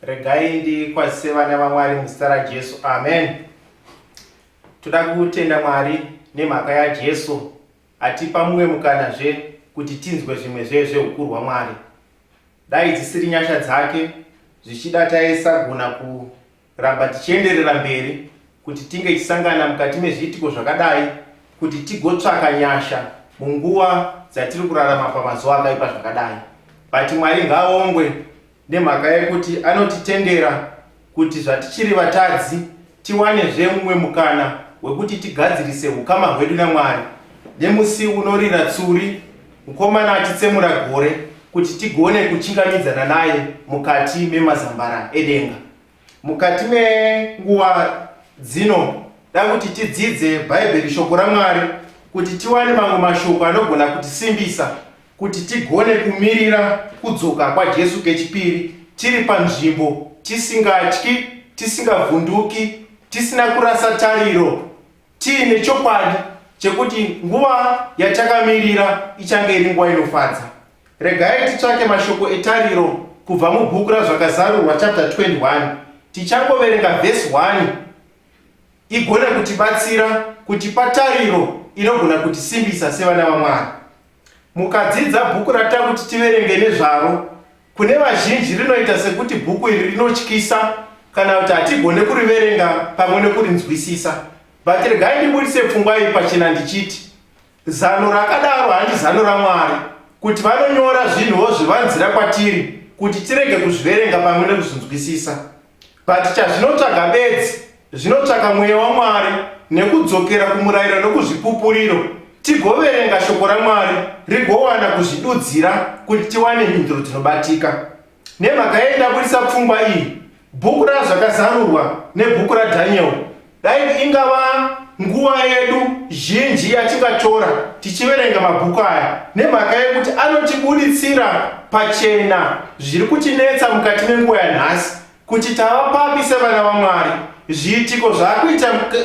Regai ndikwazise vana vaMwari muzita raJesu. Amen. Toda kutenda Mwari nemhaka yaJesu atipa mumwe mukanazve kuti tinzwe zvimwe zveukuru hwaMwari. Dai dzisiri nyasha dzake zvichida taisagona kuramba tichienderera mberi kuti tinge tichisangana mukati mezviitiko zvakadai kuti tigotsvaka nyasha munguva dzatiri kurarama pamazuva akaipa zvakadai. But Mwari ngaaongwe nemhaka yekuti anotitendera kuti zvatichiri vatadzi tiwanezve mumwe mukana wekuti tigadzirise ukama hwedu naMwari. Nemusi unorira tsuri mukomana achitsemura gore kuti tigone kuchingamidzana naye mukati memazambara edenga. Mukati menguva dzino da kuti tidzidze Bhaibheri, shoko raMwari, kuti tiwane mamwe mashoko anogona kutisimbisa kuti tigone kumirira kudzoka kwaJesu kechipiri tiri panzvimbo tisingatyi, tisingavhunduki, tisina kurasa tariro, tiine chokwadi chekuti nguva yatakamirira ichange iri nguva inofadza. Regai titsvake mashoko etariro kubva mubhuku razvakazarurwa chapter 21. Tichangoverenga verse 1 igone kutibatsira kutipa tariro inogona kutisimbisa sevana vaMwari. Mukadzidza bhuku ratava kuti tiverenge nezvaro, kune vazhinji rinoita sekuti bhuku iri rinotyisa kana kuti hatigone kuriverenga pamwe nekurinzwisisa. But regai ndibudise pfungwa iyi pachena ndichiti zano rakadaro handi zano raMwari, kuti vanonyora zvinhuwo zvivanzira kwatiri kuti tirege kuzviverenga pamwe nekuzvinzwisisa. But chazvinotsvaga bedzi zvinotsvaga mweya waMwari nekudzokera kumurayiro nokuzvipupuriro, tigoverenga shoko raMwari rigowana kuzvidudzira kuti tiwane mhinduro dzinobatika. Nemhaka yendabudisa pfungwa iyi, bhuku razvakazarurwa nebhuku raDhaniel dai ingava nguva yedu zhinji yatingatora tichiverenga mabhuku aya, nemhaka yekuti anotibuditsira pachena zviri kutinetsa mukati menguva yanhasi, kuti tava papi sevana vaMwari, zviitiko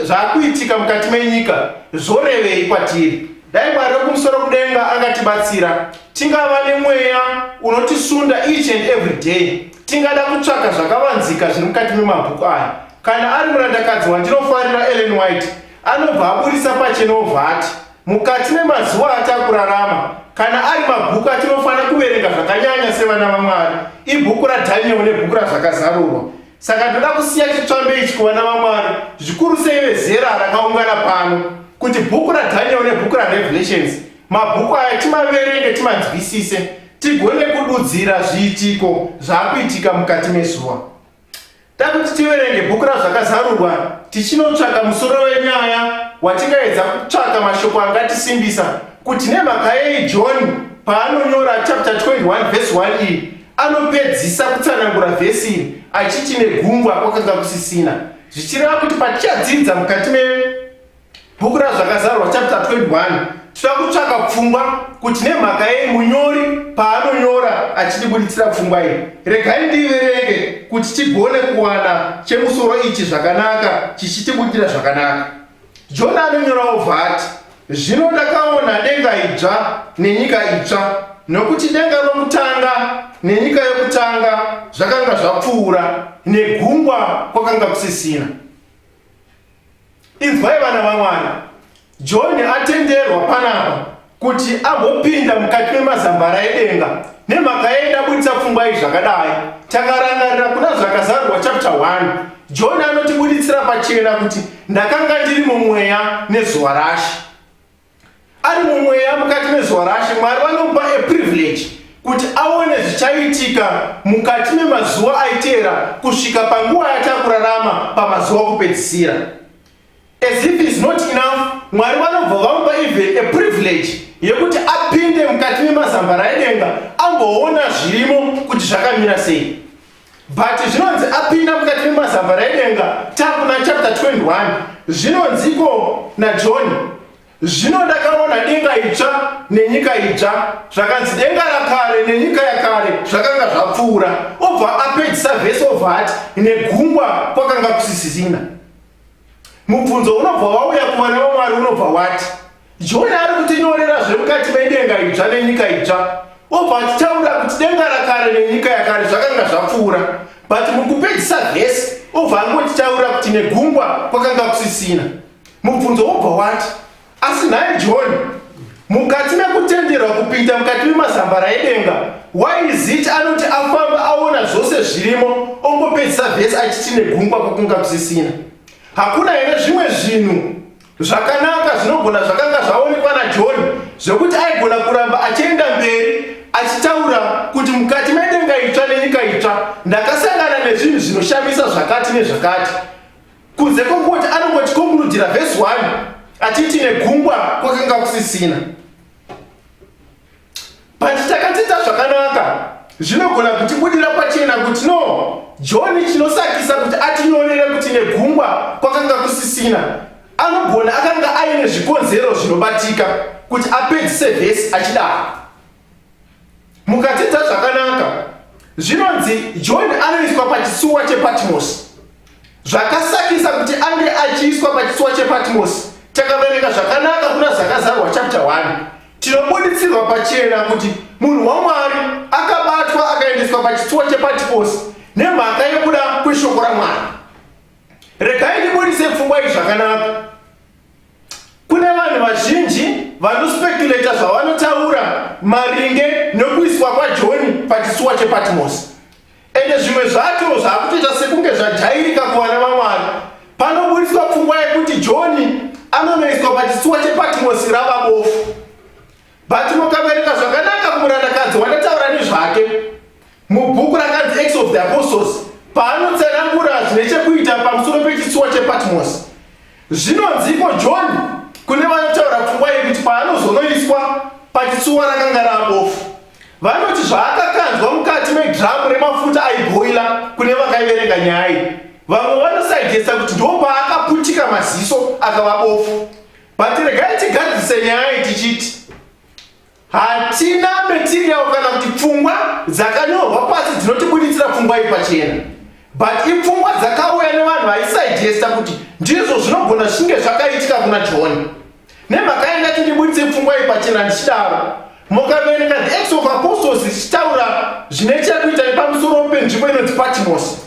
zvaakuitika mukati menyika zvorevei kwatiri. Dai Mwari wekumusoro kudenga angatibatsira tingava nemweya unotisunda each and every day, tingada kutsvaka zvakavanzika zviri mukati memabhuku aya. Kana ari murandakadzi wandinofarira Ellen White anobva abudisa pachena ovhati mukati memazuva atakurarama, kana ari mabhuku atinofanira kuverenga zvakanyanya sevana vaMwari, ibhuku raDhaniel nebhuku razvakazarurwa. Saka ndoda kusiya chitsvambe ichi kuvana vaMwari, zvikuru sei vezera rakaungana pano, kuti bhuku raDhaniel nebhuku raRevelations, mabhuku aya timaverenge timanzwisise, tigone kududzira zviitiko zvaakuitika mukati mezuva. Takuti tiverenge bhuku razvakazarurwa tichinotsvaka musoro wenyaya watingaedza kutsvaka mashoko angatisimbisa kuti nemhaka yei John paanonyora chapter 21 verse 1 iyi anopedzisa kutsanangura vhesi iri achiti negungwa kwakanga kusisina, zvichireva kuti patichadzidza mukati mebhuku razvakazarurwa chapter 21 toda kutsvaka pfungwa kuti nemhaka yei munyori paanonyora achitibuditsira pfungwa iyi. Regai ndiverenge kuti tigone kuwana chemusoro ichi zvakanaka chichitibudira zvakanaka. John anonyorawo vhati, zvino ndakaona denga idzva nenyika itsva, nokuti denga rokutanga nenyika yokutanga zvakanga zvapfuura negungwa kwakanga kusisina. Inzwai vana vaMwari, John atenderwa panapa kuti agopinda mukati memazambara edenga. Nemhaka yendabudisa pfungwa iyi zvakadai, takarangarira kuna zvakazarurwa chapter 1, John anotibuditsira pachena kuti ndakanga ndiri mumweya nezuva raShe. Ari mumweya mukati mezuva raShe, Mwari vanomupa privilege kuti aone zvichaitika mukati memazuva aiteera kusvika panguva yatakurarama pamazuva okupedzisira. As if it's not enough, Mwari vanobva vamupa even a privilege yekuti apinde mukati memazambara edenga amboona zvirimo kuti zvakamira sei. But zvinonzi apinda mukati memazambara edenga takuna chapter 21, zvinonziko naJohn, zvino ndakaona denga itsva nenyika itsva, zvakanzi denga rakare nenyika yakare zvakanga zvapfuura. Obva apedzisa vhesi ovhati negungwa kwakanga kusisina. Mubvunzo unobva wauya kuvana vaMwari unobva wati, John ari kutinyorera zvemukati medenga itsva nenyika itsva, obva achitaura kuti denga rakare nenyika yakare zvakanga zvapfuura, but mukupedzisa vhesi obva angotitaura kuti negungwa kwakanga kusisina. Mubvunzo wobva wati, asi nhaye John, mukati mekutenderwa kupinda mukati memazambara edenga, why is it anoti afamba aona zvose zvirimo ongopedzisa vhesi achiti negungwa kwakanga kusisina? Hakuna here zvimwe zvinhu zvakanaka zvinogona zvakanga zvaonekwa naJohn zvekuti aigona kuramba achienda mberi achitaura kuti mukati medenga itsva nenyika itsva ndakasangana nezvinhu zvinoshamisa zvakati nezvakati, kunze kwokoti anongotikonkurudhira vhesi 1 achiti negungwa kwakanga kusisina. But takatita zvakanaka zvinogona kutibudira pachena kuti no, John chinosakisa kuti atinyorere kuti negungwa kwakanga kusisina anogona akanga aine zvikonzero zvinobatika kuti apedzise vhesi achidaro. Mukatita zvakanaka zvinonzi John anoiswa pachitsuwa chePatmos. Zvakasakisa kuti ange achiiswa pachitsuwa chePatmos takaverenga zvakanaka kuna Zakazarwa chapter 1. Tinobuditsirwa pachena kuti munhu waMwari akabatwa akaendeswa pachitsuwa chePatmos nemhaka yekuda kweshoko raMwari. Regai ndibudise pfungwa iyi zvakanaka. Kune vanhu vazhinji vanospekulata zvavanotaura maringe nokuiswa kwaJohn pachitsuwa chePatmos. Ende zvimwe zvacho zvakutoita sekunge zvajairika kuvana vaMwari. Panobudiswa pfungwa yekuti John anonoiswa pachitsuwa chePatmos rava bofu. But mukaverenga zvakanaka kumurandakadzi wandataura nezvake mubhuku rakanzi Acts of the Apostles, paanotsanangura zvine chekuita pamusoro pechitsuwa chePatmos. Zvinonziko John kune vanotaura pfungwa yekuti paanozonoiswa pachitsuwa rakanga rabofu, vanoti zvaakakanzwa mukati medhamu remafuta aibhoila kune vakaiverenga nyaya. Vamwe vanosaigesa kuti ndo paakaputika maziso akava bofu. But regai tigadzise nyaya tichiti hatina material kana kuti pfungwa dzakanyorwa pasi dzinotibuditsira pfungwa iyi pachena, but ipfungwa dzakauya nevanhu vaisaigesta kuti ndizvo zvinogona zvinge zvakaitika kuna John. Nemhaka ingati ndibuditse pfungwa iyi pachena ndichidaro, mukaverenga the Acts of Apostles zvichitaura zvine chekuita nepamusoro penzvimbo inonzi Patmos.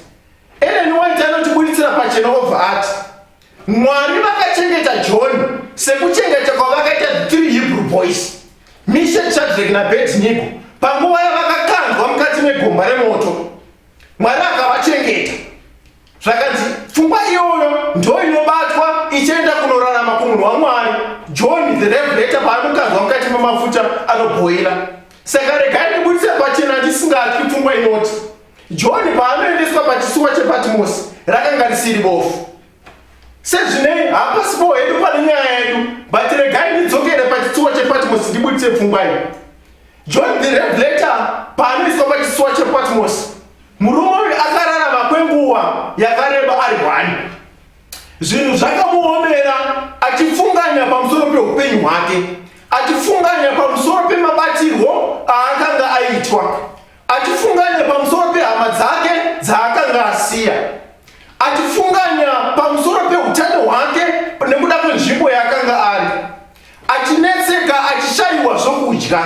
Ellen White anotibuditsira pachena obva ati Mwari vakachengeta John sekuchengeta kwavakaita the 3 Hebrew boys, Meshach, Shadrach naAbednego, panguva yavakakandwa mukati megomba remoto. Mwari akavachengeta. Zvakanzi pfungwa iyoyo ndo inobatwa ichienda kunorarama kumunhu waMwari John the Revelator paanokandwa mukati memafuta anobhoila. Saka regai ndibudise pachena ndisingatyi pfungwa inoti John paanoendeswa pachitsuwa chePatmos rakanga risiri bofu. Sezvine hapasipo hedu pane nyaya yedu, but regai ndidzokere pachitsuwa chePatmos ndibudise pfungwa iyi. John the Revelator paanoiswa pachitsuwa chePatmos, murume uyu akararama kwenguva yakareba ari 1. Zvinhu zvakamuomera achifunganya pamusoro peupenyu hwake, achifunganya pamusoro pemabatirwo aakanga aitwa, achifunganya pamusoro pehama dzake dzaakanga asiya, achifunganya pamusoro peutano hwake nekuda kwenzvimbo yaakanga ari, achinetseka achishayiwa zvokudya.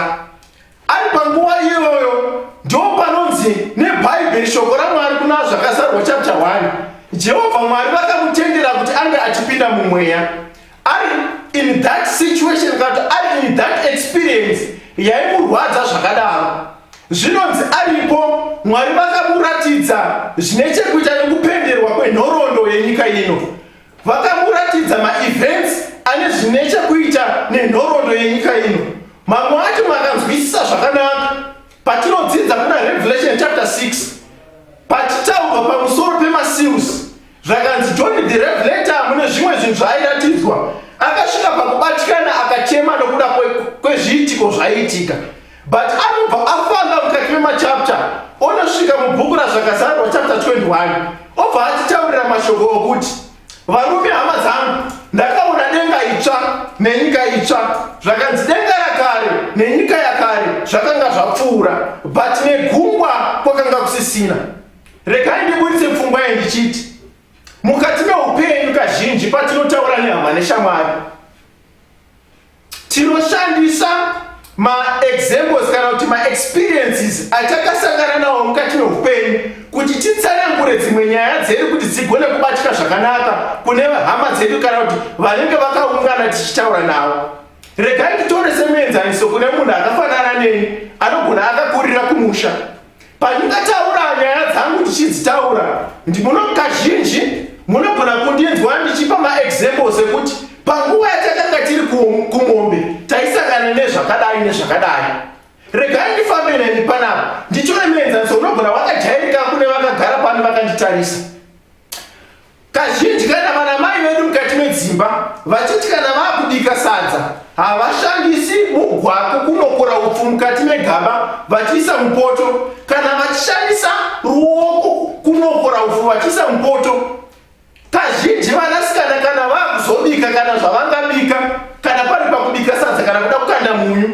Ari panguva iyoyo ndo panonzi nebhaibheri shoko raMwari kuna Zvakazarwa chapter 1 Jehovha Mwari vakamutendera kuti ange achipinda mumweya. Ari in that situation, kana ari in that experience yaimurwadza zvakadaro, zvinonzi aripo Mwari vakamuratidza zvine chekuita nekupenderwa kwenhoroondo yenyika ino. Vakamuratidza maevents ane zvine chekuita nenhoroondo yenyika ino. Mamwe acho makanzwisisa zvakanaka patinodzidza kuna Revelation chapter 6 pachitaurwa pamusoro pemaseals. Zvakanzi John the Revelator mune zvimwe zvinhu zvaairatidzwa akasvika pakubatikana akachema nokuda kwezviitiko zvaiitika, but anobva afamba mukati memachapter onosvika mubhuku raZvakazarwa chapter 21 obva atitaurira mashoko okuti varume hama dzangu, ndakaona denga itsva nenyika itsva. Zvakanzi denga rakare nenyika yakare zvakanga zvapfuura, but negungwa kwakanga kusisina. Regai ndibudise pfungwa iyi ndichiti mukati meupenyu kazhinji patinotaura nehama neshamwari tinoshandisa ma-examples kana kuti ma-experiences atakasangana nawo mukati meupenyu kuti titsanangure dzimwe nyaya dzedu kuti dzigone kubatika zvakanaka kune hama dzedu kana kuti vanenge vakaungana tichitaura navo. Regai titore semuenzaniso kune munhu akafanana neni anogona akakurira kumusha. Pandingataura nyaya dzangu tichidzitaura kazhinji munogona kundinzwa ndichipa ma-examples ekuti panguva yatakanga tiri kumombe taisangana nezvakadai nezvakadai. Regai ndifambe neni panapa ndichore muenzaniso unogona wakajairika kune vakagara pano vakanditarisa. Kazhinji kana vana mai vedu mukati medzimba vachiti kana vaakubika sadza havashandisi mugwaku kunokora upfu mukati megaba vachiisa mupoto, kana vachishandisa ruoko kunokora upfu vachiisa mupoto. Kazhinji vanasikana kana vaakuzobika kana zvavangabika kana pari pakubika sadza kana kuda kukanda munyu,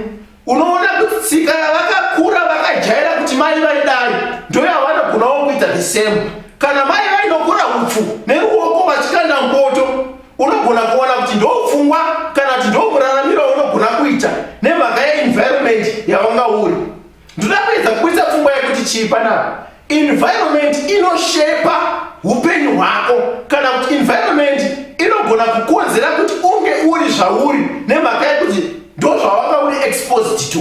unoona kuti tsika vakakura vakajaira kuti mai vaidai ndoyavanogonawo kuita the same. Kana mai vainokora upfu neruoko vachikanda mupoto, unogona kuona kuti ndopfungwa kana kuti ndomuraramiro unogona kuita nemhaka yeenvironment yavanga uri. Ndoda kuedza kuisa pfungwa yekuti chii panapa? Environment inoshepa upenyu hwako, kana kuti environment inogona kukonzera kuti unge uri zvauri nemhaka yekuti ndo zvawanga uri exposed to.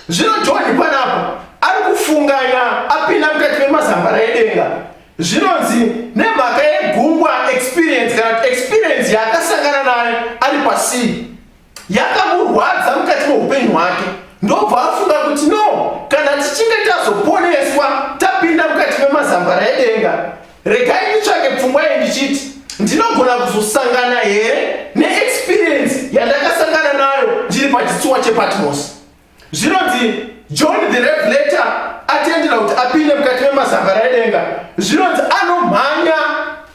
Zvino John panapa ari kufunganya apinda mukati memazambara edenga. Zvinonzi nemhaka yegungwa experience kana kuti experience yaakasangana nayo ari pasii yakamurwadza mukati meupenyu hwake, ndobva afunga kuti no, kana tichinge tazoponeswa tapinda mukati memazambara edenga, regai nditsvake pfungwa iyi ndichiti ndinogona kuzosangana here neexperience yandakasangana nayo ndiri pachitsuwa chePatmos. Zvinonzi John the Revelator atendera kuti apinde mukati memazambara edenga. Zvinonzi anomhanya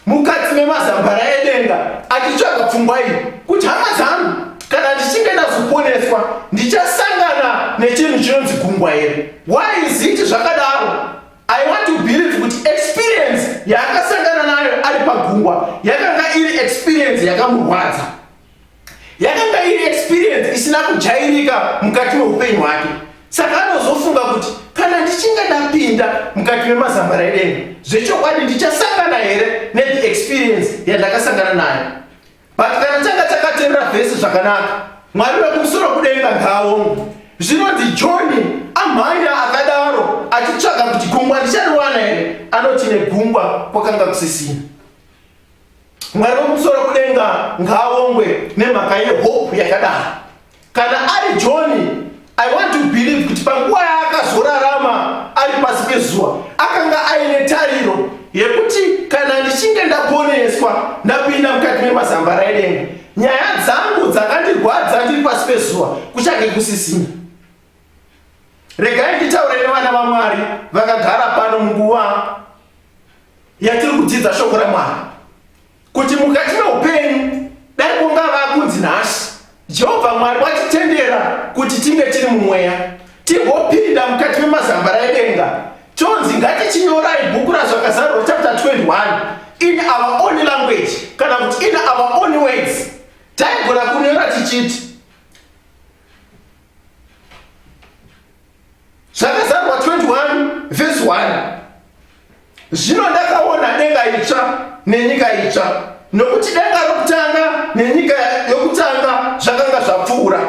mukati memazambara edenga achitsvaga pfungwa iyi kuti hama dzangu, kana ndichinge ndazoponeswa ndichasangana nechinhu chinonzi gungwa here. Why is it zvakadaro? I want to believe kuti experience yaakasangana nayo ari pagungwa yakanga iri experience yakamurwadza, yakanga iri experience isina kujairika mukati meupenyu hwake. Saka anozofunga kuti kana ndichinge ndapinda mukati memazambara edenga, zvechokwadi ndichasangana here nethe experience yandakasangana nayo. But kana tanga takatendera vhesi zvakanaka, Mwari wekumusoro kudenga ngaawongwe. Zvinonzi John amhanya akadaro achitsvaga kuti gungwa ndichariwana here, anoti negungwa kwakanga kusisina. Mwari wekumusoro kudenga ngaawongwe nemhaka yehope yakadaro. Kana ari John, I want to believe kuti panguva yaakazorarama ari pasi pezuva akanga aine tariro yekuti kana ndichinge ndaponeswa ndapinda mukati memazambara edenga, nyaya dzangu dzakandirwadza ndiri pasi pezuva kuchange kusisina. Regai nditaure nevana vaMwari vakagara pano munguva yatiri kudzidza shoko raMwari kuti mukati meupenyu dai kungava kunzi nhasi Jehovha Mwari watitendera kuti tinge tiri mumweya tigopinda mukati memazambara edenga. Chonzi ngatichinyorai bhuku razvakazarurwa chapter 21 in our own language kana kuti in our own words. Taigona kunyora tichiti zvakazarurwa 21 verse 1, zvino ndakaona denga itsva nenyika itsva, nokuti denga rokutanga nenyika yokutanga zvakanga zvapfuura.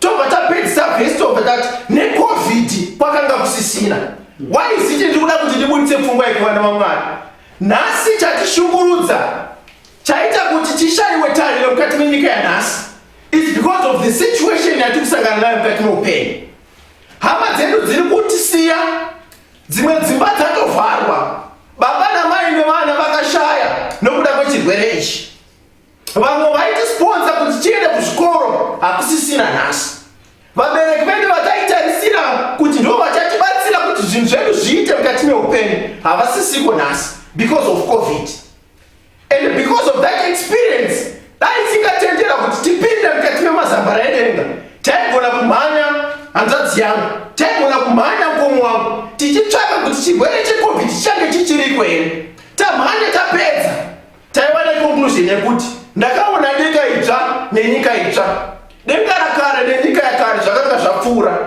Tobva tapedzisa vhesi tobva tati neCovid kwakanga kusisina. Why is it ndikuda kuti ndibuditse pfungwa yekuvana vaMwari? Nhasi chatishungurudza chaita kuti tishayiwe tariro mukati menyika yanhasi is because of the situation yatiri kusangana nayo mukati meupenyu. Hama dzedu dziri kutisiya, dzimwe dzimba dzatovharwa, baba namai nevana vakashaya nokuda kwechirwere ichi. Vamwe vaitisiponza kuti tiende kuzvikoro hakusisina nhasi. Vabereki vedu vataitarisira kuti ndo vachatibatsira kuti zvinhu zvedu zviite mukati meupenyu havasisiko nhasi because of COVID. And because of that experience, dai tingatendera kuti tipinde mukati memazambara edenga, taigona kumhanya hanzvadzi yangu, taigona kumhanya mukoma wangu tichitsvaka kuti chirwere cheCovid chichange chichiriko here. Tamhanya tapedza, taiwana conclusion yekuti ndakaona denga itsva nenyika itsva. Denga rakare nenyika yakare zvakanga zvapfuura,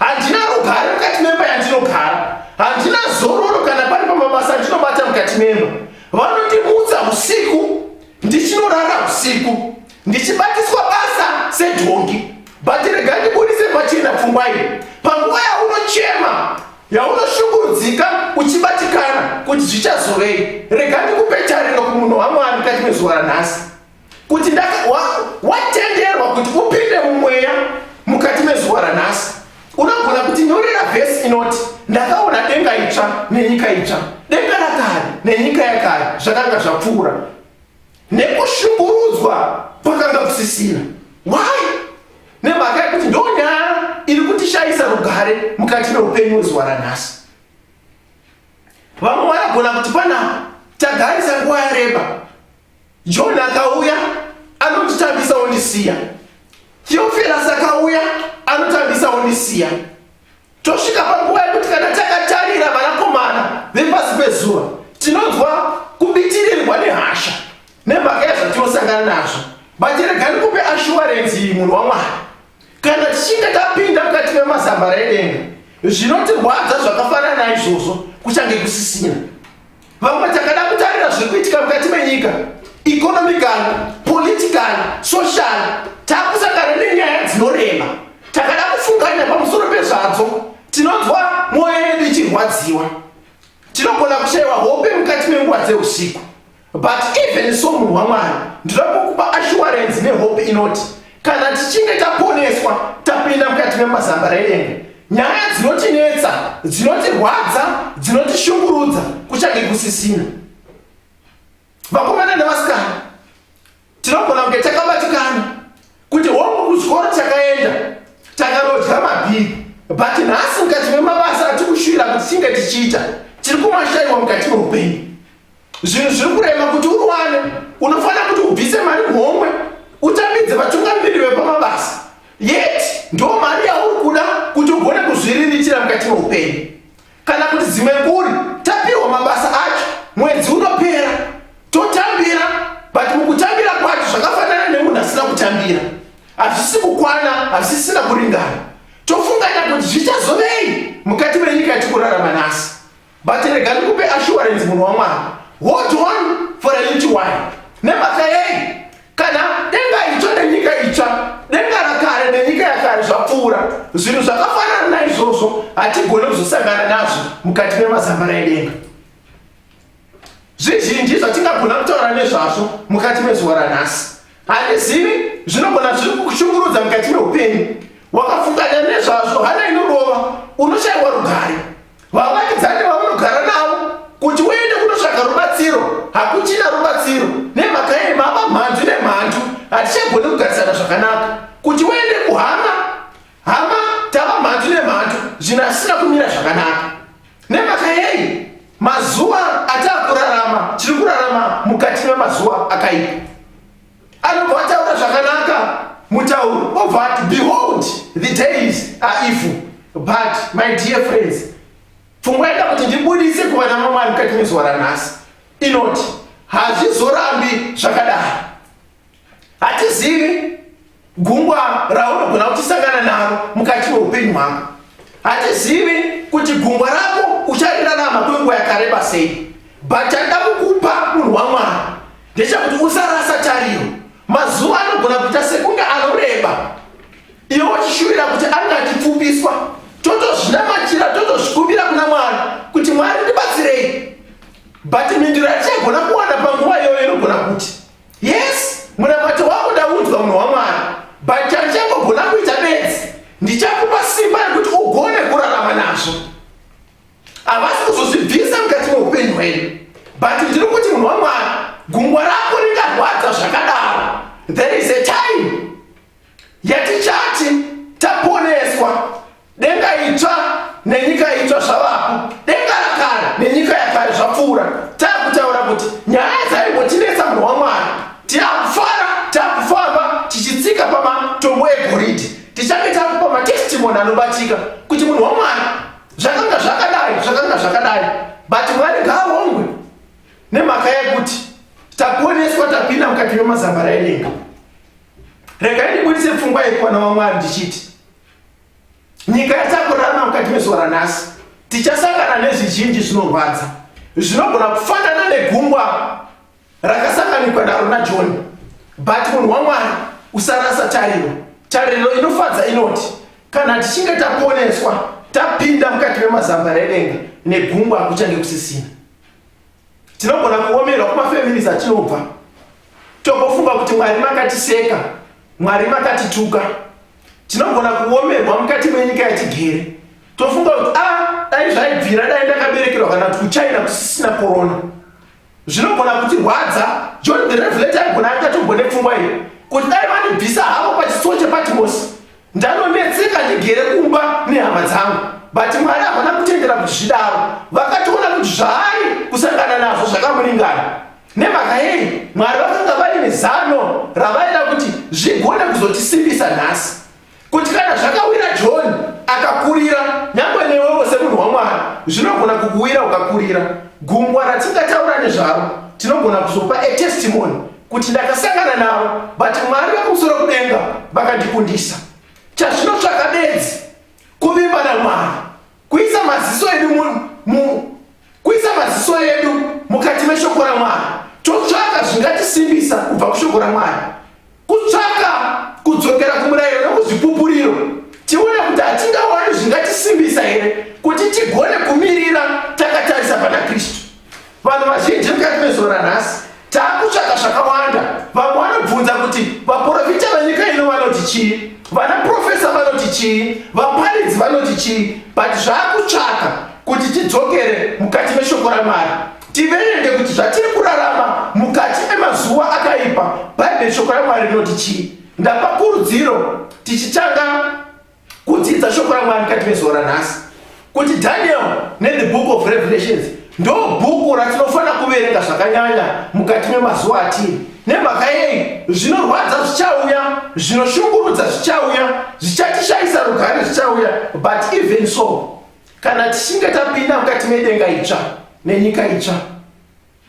handina rugare mukati memba yandinogara, handina zororo kana pari pamabasa andinobata mukati memba. Vanondimutsa usiku, ndichinorara usiku, ndichibatiswa basa sedhongi. But rega ndibudise pachena pfungwa iyi. Panguva yaunochema, yaunoshungurudzika uchibatikana kuti zvichazovei, rega ndikupe tariro kumunhu waMwari mukati mezuva ranhasi kuti watenderwa kuti upinde mumweya mukati mezuva ranhasi. Unogona kuti nyorera vhesi inoti ndakaona denga itsva nenyika itsva, denga rakare nenyika yakare zvakanga zvapfuura, nekushungurudzwa kwakanga kusisina. Why? Nemhaka yekuti ndo nyaya iri kutishayisa rugare mukati meupenyu wezuva ranhasi. Vamwe vanogona kuti pana tagarisa nguva yareba, John akauya anotitambisa ondisiya, Theophilus akauya anotambisa ondisiya. Tosvika panguva yekuti kana takatarira vanakomana vepasi pezuva tinonzwa kubitirirwa nehasha nemhaka yazvatinosangana nazvo. Batirega ndikupe assurance iyi munhu waMwari. Kana tichinge tapinda mukati memazambara edenga, zvinotirwadza zvakafanana naizvozvo kuchange kusisina. Vamwe takada kutarira zviri kuitika mukati menyika, economically, politically, socially, takusangana nenyaya dzinorema. Takada kufunganya pamusoro pezvadzo, tinonzwa mwoyo yedu ichirwadziwa. Tinogona kushayiwa hope mukati menguva dzeusiku. But even so munhu waMwari, ndinoda kukupa assurance nehope inoti kana tichinge taponeswa tapinda mukati memazambara edenga, nyaya dzinotinetsa, dzinotirwadza, dzinotishungurudza kuchange kusisina. Vakomana nevasikana, tinogona kunge takabatikana kuti hongu kuzvikoro takaenda takarodya mabhii, but nhasi mukati memabasa atikushuvira kuti tinge tichiita tiri kumashayiwa mukati meupenyu. Zvinhu zviri kurema kuti uruwane, unofanira kuti ubvise mari muhomwe utambidze vatungamiriri vepamabasa, yet ndo mari yauri kuda kuti ugone kuzviriritira mukati meupenyu. Kana kuti dzimwe kuri tapiwa mabasa acho, mwedzi unopera totambira, but mukutambira kwacho zvakafanana nemunhu asina kutambira, hazvisi kukwana, hazvisina kuringana. Tofunganya kuti zvichazovei mukati menyika yatikurarama nhasi. But rega ndikupe assurance munhu waMwari, hold on for a little while. Nemhaka yei, kana denga itsva nenyika itsva, denga rakare nenyika yakare zvapfuura, zvinhu zvakafanana naizvozvo hatigone kuzosangana nazvo mukati memazambara edenga. Zvizhinji zvatingagona kutaura nezvazvo mukati mezuva ranhasi, handizivi zvinogona zviri kukushungurudza mukati meupenyu. Wakafunganya nezvazvo, hana inorova, unoshayiwa rugare. Vavakidzani vaunogara navo kuti uende kunotsvaga rubatsiro, hakuchina rubatsiro. Nemhaka yei mava mhanzu nemhanzu, hatichagoni kugarisana zvakanaka. Kuti uende kuhama, hama tava mhanzu nemhanzu, zvinhu zvisina kumira zvakanaka. Nemhaka yei mazuva ataakurarama, tiri kurarama mukati memazuva akaipa. Anobva ataura zvakanaka mutauro, obva ati behold the days are evil. But my dear friends, pfungwa yenda kuti ndibudise kuvana vaMwari mukati mezuva ranhasi inoti hazvizorambi zvakadaro. Hatizivi gungwa raunogona kutisangana naro mukati meupenyu hwako. Hatizivi kuti gungwa rako ucharirarama kwenguva yakareba sei. But ndada kukupa munhu waMwari ndechekuti usarasa tariro. Mazuva anogona kuita sekunge anoreba, iwe uchishuvira kuti angatipfupiswa, totozvinamatira, totozvikumbira kuna Mwari kuti Mwari ndibatsirei. But mhinduro yatichagona kuwana panguva iyoyo inogona kuti yes, munamato wako ndaunzwa munhu waMwari, but chandichagogona kuita bedzi, ndichakupa simba rekuti ugone kurarama nazvo. Havasi kuzozvibvisa mukati meupenyu hwedu, but ndiri kuti munhu waMwari, gungwa rako ringarwadza zvakadaro, there is a time yatichati taponeswa, denga itsva nenyika itsva zvavapo, denga rakare nenyika yakare zvapfuura. Taakutaura kuti nyaya dzaimbotinetsa munhu waMwari, tiakufara, taakufamba tichitsika pamatombo egoridhe, tichange takupa matestimony anobatika kuti munhu waMwari zvakanga zvakadai, but Mwari ngaarongwe nemhaka yekuti taponeswa, tapinda mukati memazambara edenga. Rega ndibudise pfungwa yekuvana vaMwari ndichiti nyika yatakurarama mukati mezuva ranhasi tichasangana nezvizhinji zvinorwadza zvinogona kufanana negungwa rakasanganikwa naro naJoni. But munhu waMwari usarasa tariro inofadza inoti kana tichinge taponeswa tapinda mukati memazambarara edenga negungwa kuchange kusisina. Tinogona kuomerwa kumafamilies atinobva togofunga kuti Mwari makatiseka, Mwari makatituka. Tinogona kuomerwa mukati menyika yatigere tofunga kuti dai zvaibvira dai ndakaberekerwa kana kuti kuChina kusisina corona. Zvinogona kuti rwadza. John the Revelator aigona akatombone pfungwa iyo kuti dai vandibvisa havo pachitsuwo chePatimosi ndanonetseka ndigere kumba nehama dzangu. But Mwari havana kutendera kuti zvidaro, vakatoona kuti zvaari kusangana nazvo zvakamuringana. Nemhaka yei Mwari vakanga vaine zano ravaida kuti zvigone kuzotisimbisa nhasi, kuti kana zvakawira John akakurira, nyangwe newewo semunhu waMwari zvinogona kukuwira ukakurira. Gungwa ratingataura nezvaro tinogona kuzopa testimony kuti ndakasangana navo, but Mwari vekumusoro kudenga vakandikundisa. Chazvinotsvaka bedzi kuvimba naMwari, kuisa maziso edu mukati meshoko raMwari, totsvaka zvingatisimbisa kubva kushoko raMwari, kutsvaka kudzokera kumurayiro nekuzvipupuriro, tione kuti hatingawani zvingatisimbisa here kuti tigone kumirira takatarisa pana Kristu. Vanhu vazhinji mukati mezuva ranhasi taakutsvaka zvakawanda. Vamwe vanobvunza kuti vaprofita venyika ino vanoti chii, vanaprofesa vanoti chii, vaparidzi vanoti chii, but zvaakutsvaka kuti tidzokere mukati meshoko raMwari, tiverenge kuti zvatiri kurarama mukati emazuva akaipa, Bhaibheri shoko raMwari rinoti chii. Ndapa kurudziro tichitanga kudzidza shoko raMwari mukati mezuva ranhasi kuti Daniel neThe Book of Revelations ndo bhuku ratinofanira kuverenga zvakanyanya mukati memazuva atiri. Nemhaka yei zvinorwadza zvichauya, zvinoshungurudza zvichauya, zvichatishayisa rugare zvichauya, but even so kana tichinge tapinda mukati medenga itsva nenyika itsva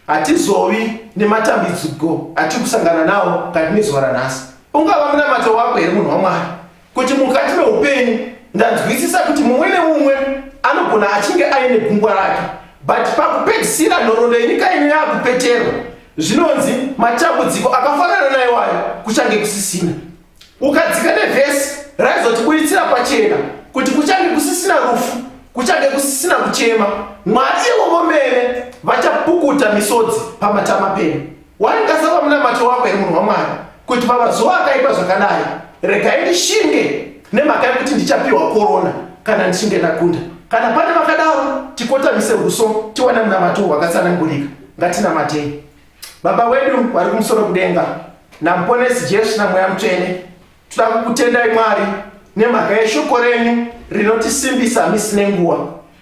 hatizovi nematambudziko atiri kusangana nawo mukati mezuva ranhasi. Ungava munamato wako here munhu waMwari kuti mukati meupenyu ndanzwisisa kuti mumwe nemumwe anogona achinge aine gungwa rake, but pakupedzisira nhoroondo yenyika ino yakupeterwa zvinonzi matambudziko akafanana naiwayo kuchange kusisina. Ukadzika nevhesi raizotibuditsira pachena kuti kuchange kusisina rufu, kuchange kusisina kuchema. Mwari ivo vomene vachapukuta misodzi pamatama penyu. Waingasava munamato wako here munhu waMwari kuti pamazuva akaipa zvakadai regai ndishinge nemhaka yekuti ndichapiwa korona kana ndichinge ndakunda. Kana pane vakadaro tikotamise uso tiwana munamato wakatsanangurika. Ngatinamatei. Baba wedu vari kumusoro kudenga, namuponesi Jesu naMweya Mutsvene, toda kukutendai Mwari nemhaka yeshoko renyu rinotisimbisa misi nenguva,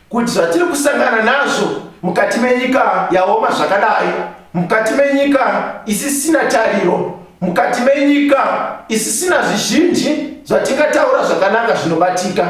kuti zvatiri kusangana nazvo mukati menyika yaoma zvakadai, mukati menyika isisina tariro, mukati menyika isisina zvizhinji zvatingataura zvakanaka zvinobatika,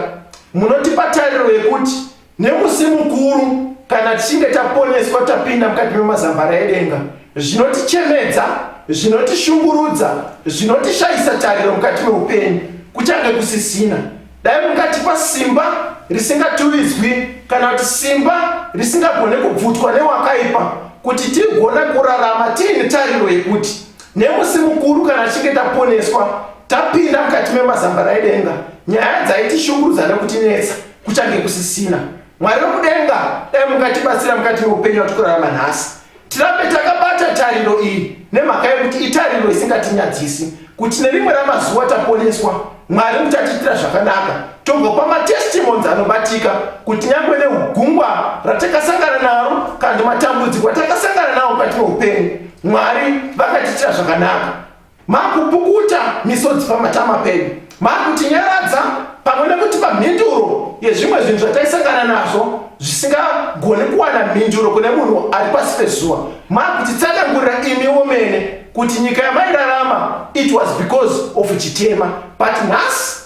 munotipa tariro yekuti nemusi mukuru kana tichinge taponeswa tapinda mukati memazambarara edenga, zvinotichemedza, zvinotishungurudza, zvinotishayisa tariro mukati meupenyu kuchange kusisina. Dai mungatipa simba risingatuvidzwi kana kuti simba risingagone kubvutwa newakaipa, kuti tigona kurarama tiine tariro yekuti nemusi mukuru kana tichinge taponeswa tapinda mukati memazambarara edenga, nyaya dzaitishungurudza nekutinetsa kuchange kusisina. Mwari wekudenga, dai mungatibatsira mukati meupenyu watikurarama nhasi, tirambe takabata tariro iyi nemhaka yekuti itariro isingatinyadzisi, kuti nerimwe ramazuva taponeswa Mwari mutatiitira zvakanaka, togopa matestimonies anobatika kuti nyangwe neugungwa ratakasangana naro kana matambudziko atakasangana nawo mukati meupenyu, Mwari vakatiitira zvakanaka. Makupukuta misodzi pamatama pedu, makutinyaradza pamwe nekutipa mhinduro yezvimwe zvinhu zvataisangana nazvo zvisingagone kuwana mhinduro kune munhu ari pasi pezuva. Makutitsanangurira imi womene kuti nyika yamairarama it was because of chitema, but nhasi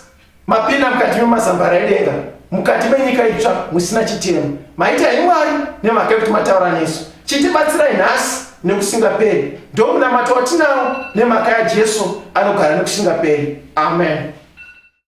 mapinda mukati memazambarara edenga, mukati menyika itsva musina chitema. Maitai Mwari nemhaka yekuti mataura nesu, chitibatsirai nhasi nekusingaperi. Ndomunamato watinawo nemhaka yaJesu anogara nekusingaperi. Amen.